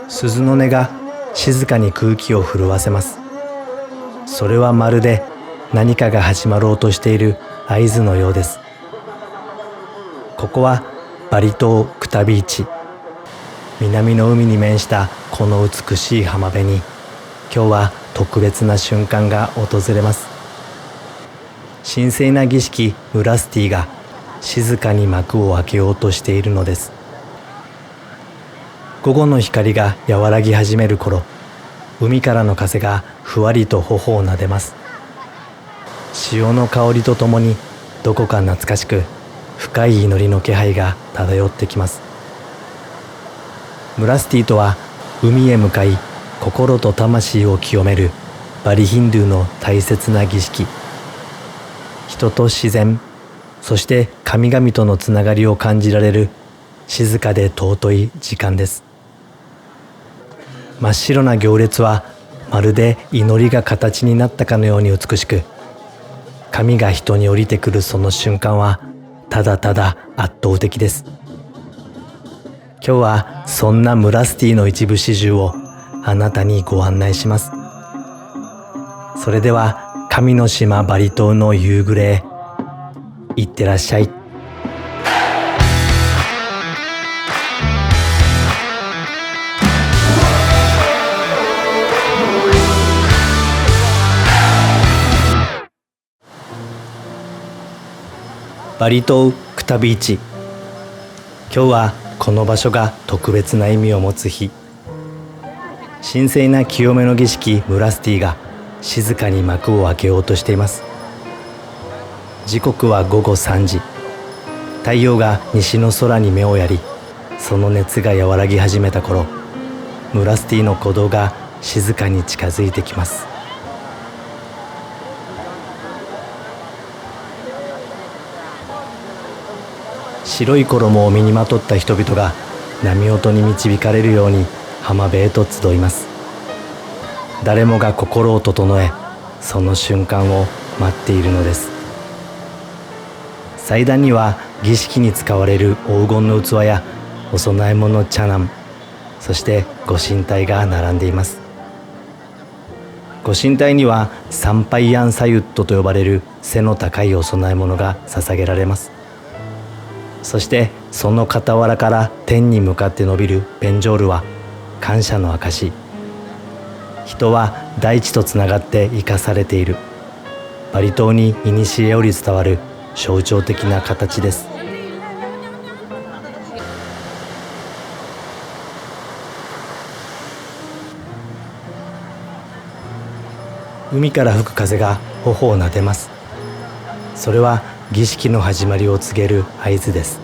鈴の音が静かに空気を震わせます。それはまるで何かが始まろうとしている合図のようです。ここはバリ島クタビーチ。南の海に面したこの美しい浜辺に、今日は特別な瞬間が訪れます。神聖な儀式ムラスティが静かに幕を開けようとしているのです。午後の光が和らぎ始める頃、海からの風がふわりと頬をなでます。潮の香りとともにどこか懐かしく深い祈りの気配が漂ってきます。ムラスティとは海へ向かい心と魂を清めるバリヒンドゥーの大切な儀式。人と自然、そして神々とのつながりを感じられる静かで尊い時間です。真っ白な行列はまるで祈りが形になったかのように美しく、神が人に降りてくるその瞬間はただただ圧倒的です。今日はそんなムラスティの一部始終をあなたにご案内します。それでは神の島バリ島の夕暮れへ行ってらっしゃい。バリ島クタビーチ。今日はこの場所が特別な意味を持つ日。神聖な清めの儀式ムラスティが静かに幕を開けようとしています。時刻は午後3時。太陽が西の空に目をやり、その熱が和らぎ始めた頃、ムラスティの鼓動が静かに近づいてきます。白い衣を身にまとった人々が波音に導かれるように浜辺へと集います。誰もが心を整え、その瞬間を待っているのです。祭壇には儀式に使われる黄金の器やお供え物チャナン、そしてご神体が並んでいます。ご神体にはサンパイアンサユットと呼ばれる背の高いお供え物が捧げられます。そしてその傍らから天に向かって伸びるペンジョールは感謝の証。人は大地とつながって生かされている。バリ島に古より伝わる象徴的な形です。海から吹く風が頬をなでます。それは儀式の始まりを告げる合図です。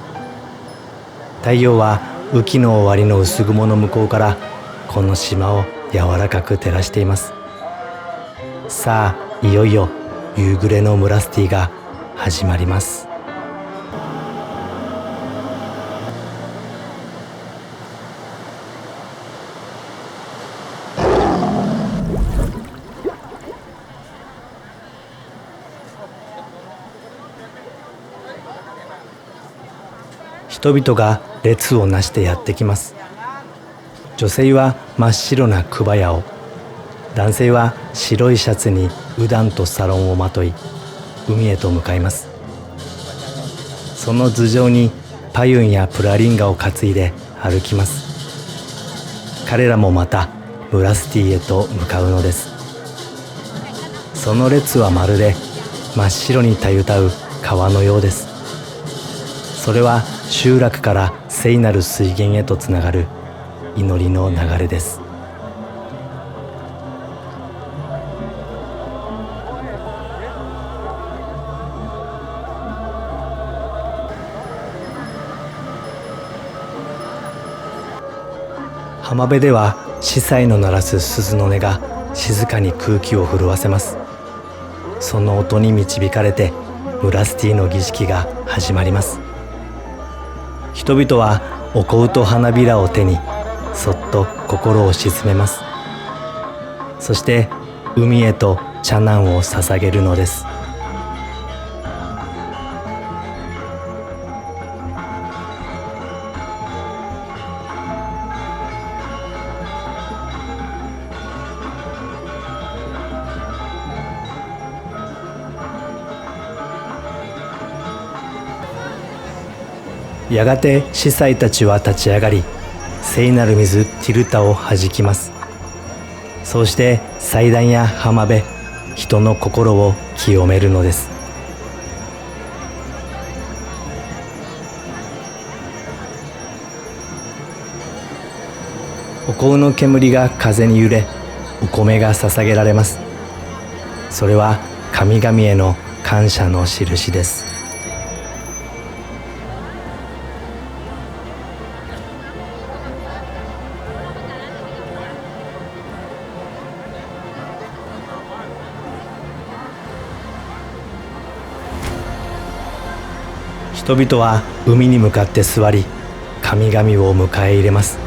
太陽は雨季の終わりの薄雲の向こうからこの島を柔らかく照らしています。さあ、いよいよ夕暮れのムラスティが始まります。人々が列をなしてやってきます。女性は真っ白なクバヤを、男性は白いシャツにウダンとサロンをまとい、海へと向かいます。その頭上にパユンやプラリンガを担いで歩きます。彼らもまたムラスティへと向かうのです。その列はまるで真っ白にたゆたう川のようです。それは集落から聖なる水源へとつながる祈りの流れです。浜辺では司祭の鳴らす鈴の音が静かに空気を震わせます。その音に導かれてムラスティの儀式が始まります。人々はお香と花びらを手にそっと心を鎮めます。そして海へとチャナンを捧げるのです。やがて司祭たちは立ち上がり、聖なる水ティルタをはじきます。そうして祭壇や浜辺、人の心を清めるのです。お香の煙が風に揺れ、お米が捧げられます。それは神々への感謝の印です。人々は海に向かって座り、神々を迎え入れます。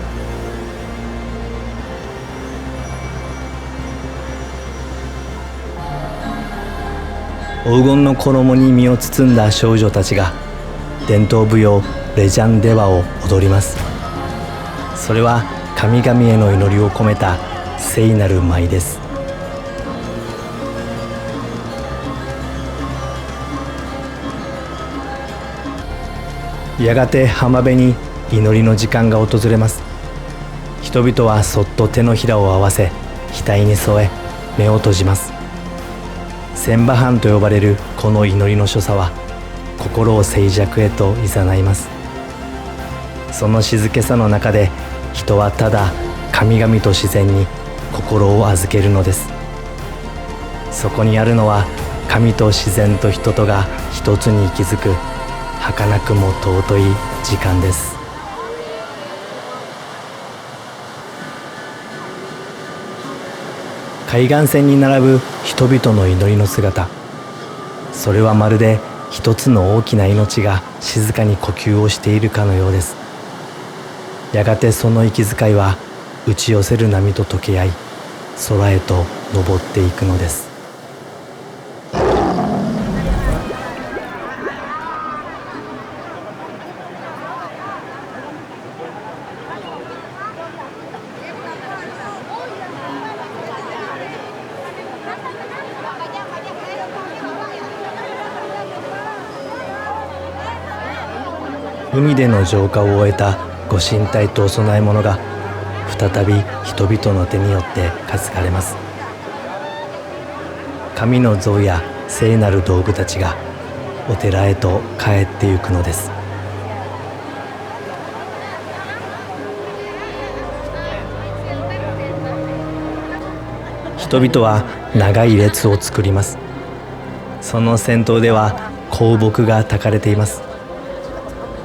黄金の衣に身を包んだ少女たちが伝統舞踊レジャンデワを踊ります。それは神々への祈りを込めた聖なる舞です。やがて浜辺に祈りの時間が訪れます。人々はそっと手のひらを合わせ、額に添え目を閉じます。千波藩と呼ばれるこの祈りの所作は心を静寂へと誘います。その静けさの中で人はただ神々と自然に心を預けるのです。そこにあるのは神と自然と人とが一つに息づく儚くも尊い時間です。海岸線に並ぶ人々の祈りの姿、それはまるで一つの大きな命が静かに呼吸をしているかのようです。やがてその息遣いは打ち寄せる波と溶け合い、空へと昇っていくのです。海での浄化を終えたご神体とお供え物が再び人々の手によって担がれます。神の像や聖なる道具たちがお寺へと帰ってゆくのです。人々は長い列を作ります。その先頭では香木が焚かれています。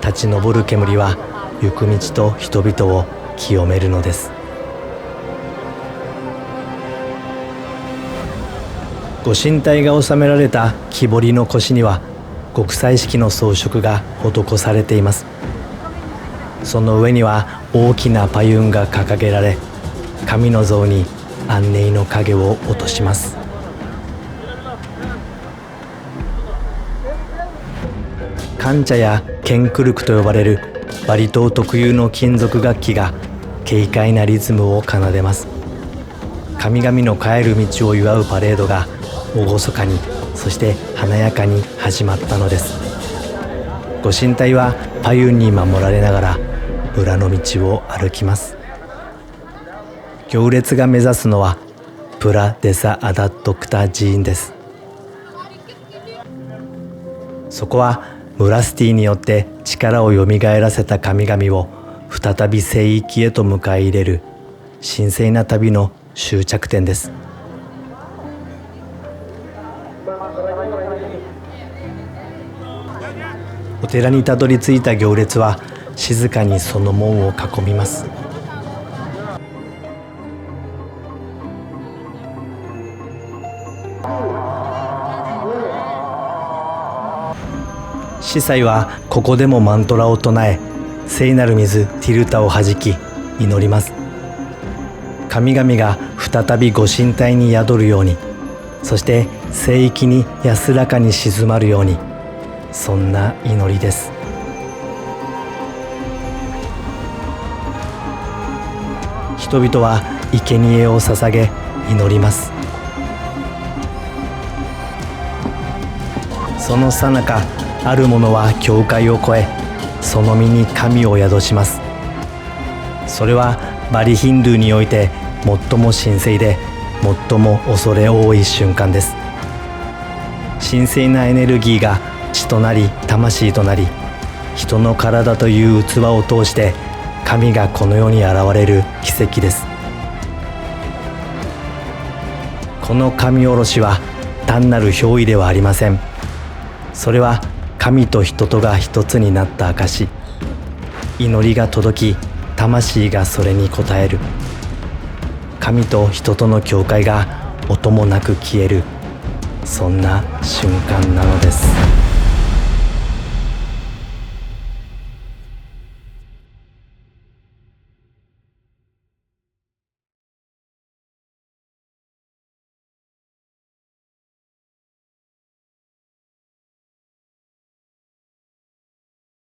立ち上る煙は行く道と人々を清めるのです。ご神体が収められた木彫りの腰には極彩色の装飾が施されています。その上には大きなパユンが掲げられ、神の像に安寧の影を落とします。カンチャやケンクルクと呼ばれるバリ島特有の金属楽器が軽快なリズムを奏でます。神々の帰る道を祝うパレードが厳かに、そして華やかに始まったのです。ご神体はパユンに守られながら村の道を歩きます。行列が目指すのはプラ・デサ・アダット・クタ寺院です。そこはムラスティによって力をよみがえらせた神々を再び聖域へと迎え入れる神聖な旅の終着点です。お寺にたどり着いた行列は静かにその門を囲みます。司祭はここでもマントラを唱え、聖なる水ティルタをはじき祈ります。神々が再びご神体に宿るように、そして聖域に安らかに静まるように、そんな祈りです。人々は生贄を捧げ祈ります。その最中、ある者は境界を越えその身に神を宿します。それはバリヒンドゥーにおいて最も神聖で最も恐れ多い瞬間です。神聖なエネルギーが血となり魂となり、人の体という器を通して神がこの世に現れる奇跡です。この神おろしは単なる憑依ではありません。それは神と人とが一つになった証。祈りが届き、魂がそれに応える。神と人との境界が音もなく消える、そんな瞬間なのです。